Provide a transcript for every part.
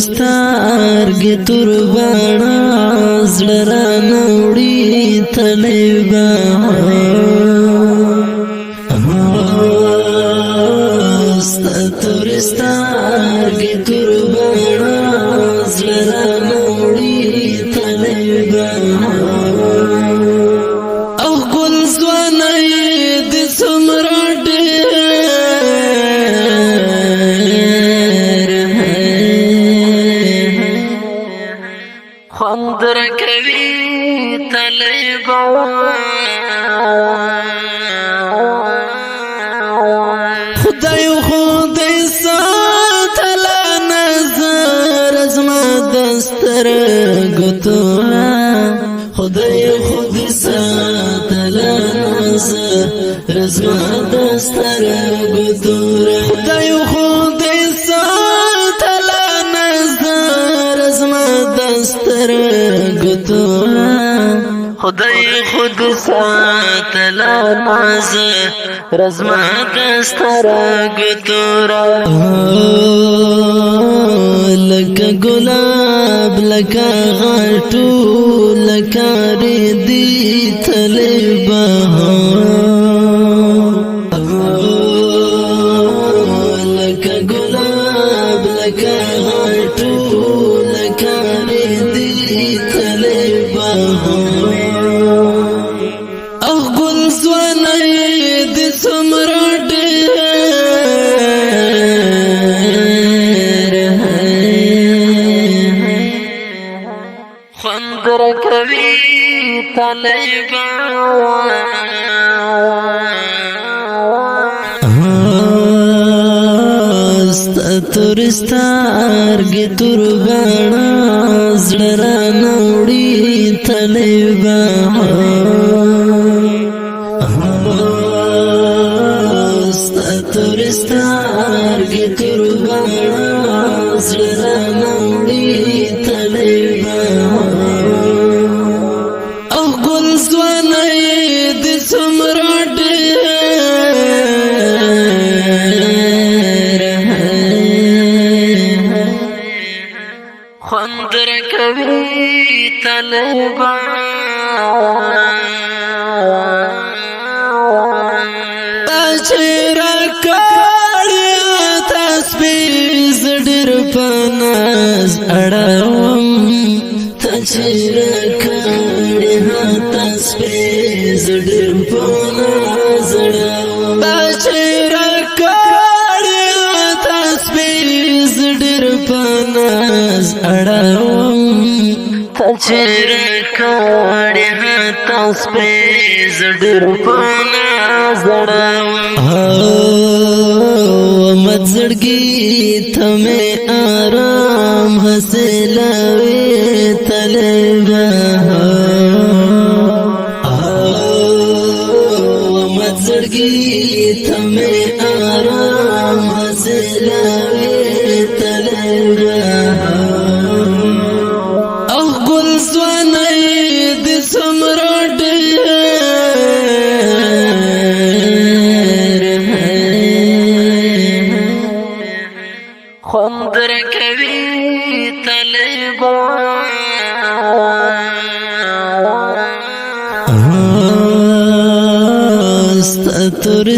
ستارګې تور باڼه زړه رانه وړي تللی به ستارګې تور باڼه زړه رانه وړي تللی به او ګل ځوانه یې د څومره خوند راکوي تللی به خدای ساتله نظر زما د سترګو توره خدای ساتله نظر زما د سترګو توره خدای ساتله نظر زما د سترګو توره خدای ساتله نظر زما د سترګو توره لکه ګلاب لکه غاټو لکه ریدي تللی به لکه ګلاب لکه غاټو لکه ریدي تللی به او ګل ځوانه یې د څومره خوند راکوي تللی به ستارګې تور باڼه زړه رانه وړي تللی به ستارګې تور باڼه زړه رانه وړي تللی به او ګل ځوانه یې د څومره خوند راکوي تللی به تا چې راکړې تسبیح زه ډېر په ناز اړوم تا چې راکړې تسبیح زه ډېر په ناز اړوم تا چې راکړې تسبیح زه ډېر په ناز اړوم تا چې راکړې تسبیح زه ډېر په ناز اړوم مت زړګي ته مې آرام حاصلوي تللی به مت زړګي ته مې آرام حاصلوي تللی به او ګل ځوانه یې د څومره خوند راکوي تللی به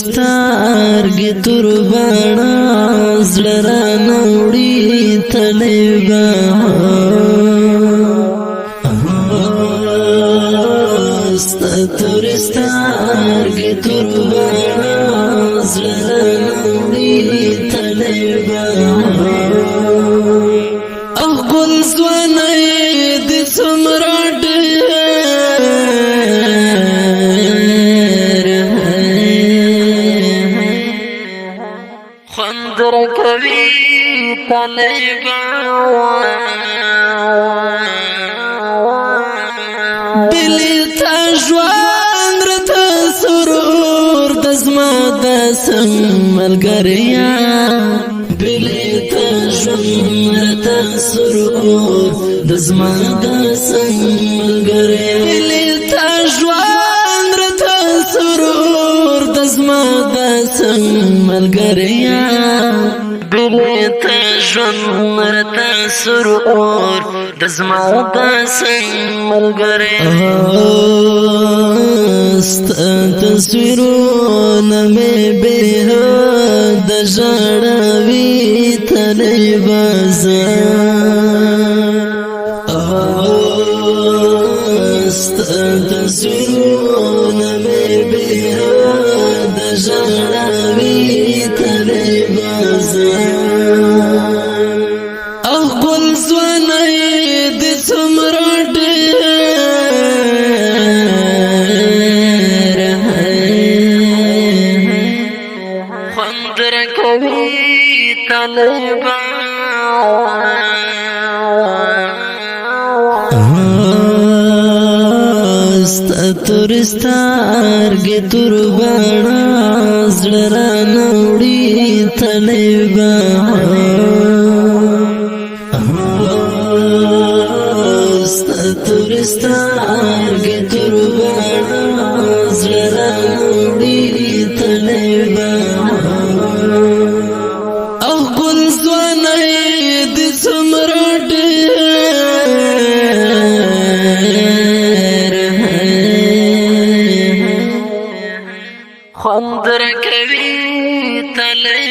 ستارګې تور باڼه زړه رانه وړي تللی به ستارګې تور باڼه زړه رانه وړي تللی به او ګل ځوانه یې د څومره خوند راکوي تللی به بلې ته ژوند راته سرور د زما د سم ملګریا بلې ته ژوند راته سرور د زما د سم ملګریا بلې ته ژوند راته سرور د زما د سم ملګریا بلتا ژوند مرتا سرور د زما د سنگ ملګریا ستا تصویرونه مې بېحد ژړوي تللی بازار ستا تصویرونه مې بېحد ژړوي تللی بازار او ګل ځوانۍ دې څومره ډېر خوند راکوي تللی ستا تور سترګې تور باڼه زړه رانه وړي تللی ستا تور سترګې تور باڼه زړه رانه وړي تللی او ګل ځوانۍ دې څومره خوند راکوي تللی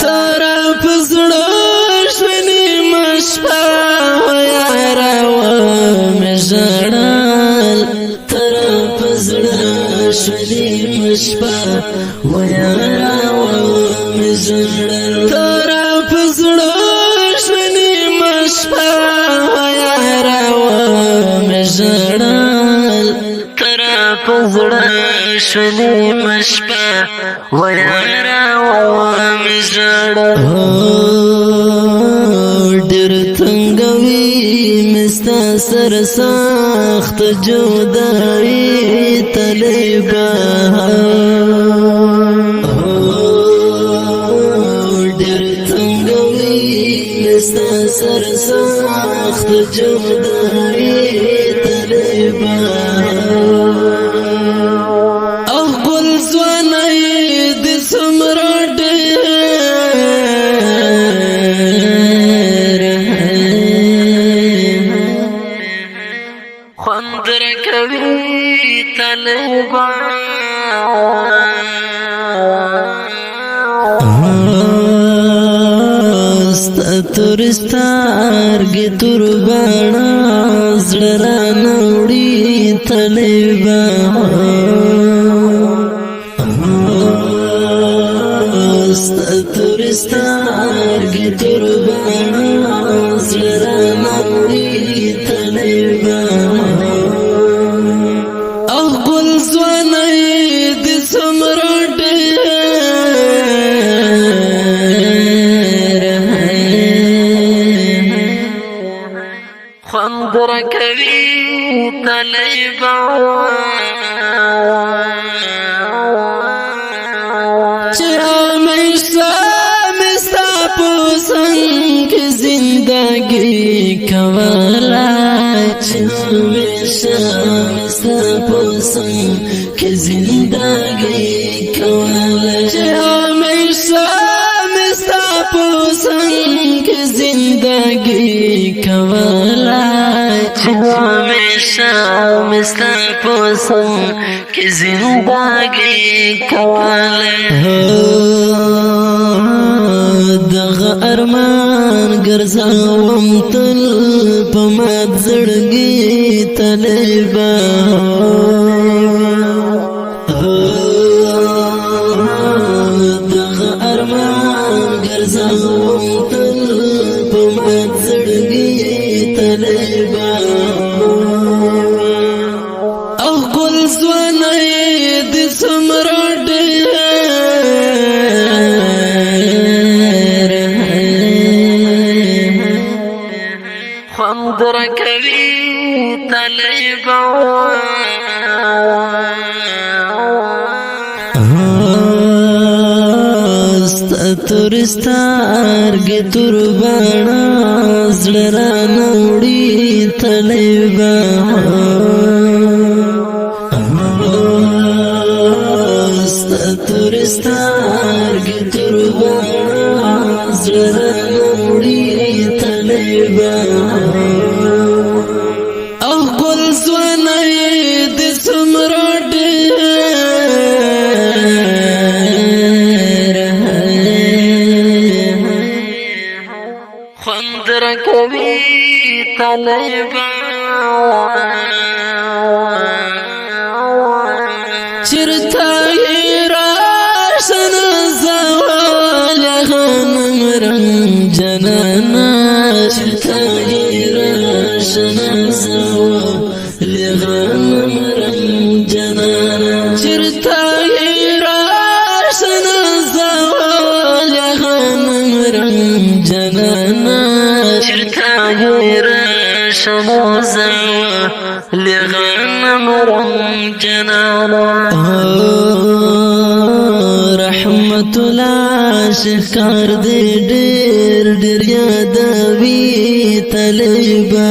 ترا په زړه شوې نیمه شپه یاره ومې ژړل ترا په زړه شوې نیمه شپه یاره ومې ژړل ترا په زړه شوې نیمه شپه یاره ومې ژړل ترا په زړه شوې نیمه شپه یاره ومې ژړل ډېر تنګوي مې ستا سره سخت جدایي تللی ډېر تنګوي مې ستا سره سخت جدایي تللی او ګل ځوانۍ دې څومره خوند راکوي تللی ستا تور سترګې تور باڼه زړه رانه وړي تللی ستا تور سترګې تور باڼه زړه رانه وړي تللی او ګل ځوانۍ دې څومره خوند راکوي تللی چې همیشه مې ستا په څنګ کې زندګي کولی چې همیشه مې ستا په څنګ کې زندګي کولی چې همیشه مې ستا په څنګ کې زندګي کولی چې همیشه مې ستا په څنګ کې زندګي کولی دغه ارمان ګرځوم تل په مات زړګي تللی دغه ارمان ګرځوم تل په مات زړګي تللی او ګل ځوانۍ دې څومره خوند راکوي تللی ستا تور سترګې تور باڼه زړه رانه وړي تللی سترګې تور باڼه زړه راوړي طالبه او ګل ځوانۍ د څومره ډېر خوند راکوي طالبه چرته راشن زوال غنم رنگ جنانا چرته راشن زوال غنم رنگ جنانا چرته راشن زوال غنم رنگ جنانا چرته راشن زوال غنم رنگ جنانا رحمت الله شکار دې ډېر ډېر یادوي طالبه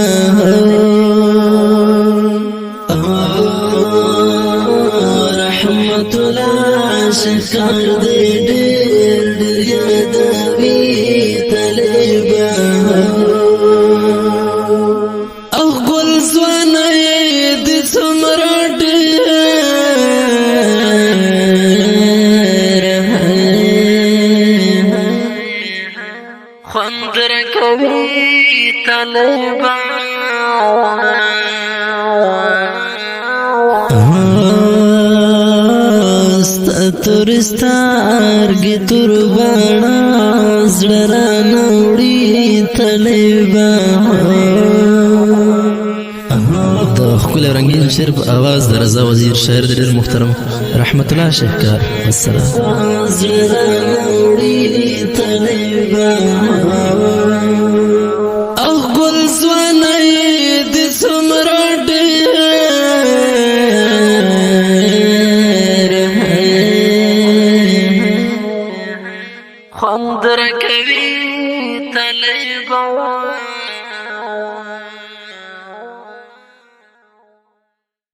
رحمت الله شکار دې ډېر ډېر یادوي طالبه او ګل ځوانۍ د څومره خوند راکوي طالبه ستا تور سترګې تور باڼه زړه رانه وړي طالبه د ښکلي او رنګین شعر په اواز د رضا وزیر شاعر د ډېر محترم رحمت الله شهکار والسلام او ګل ځوانۍ د څومره ډېر خوند راکوي طالبه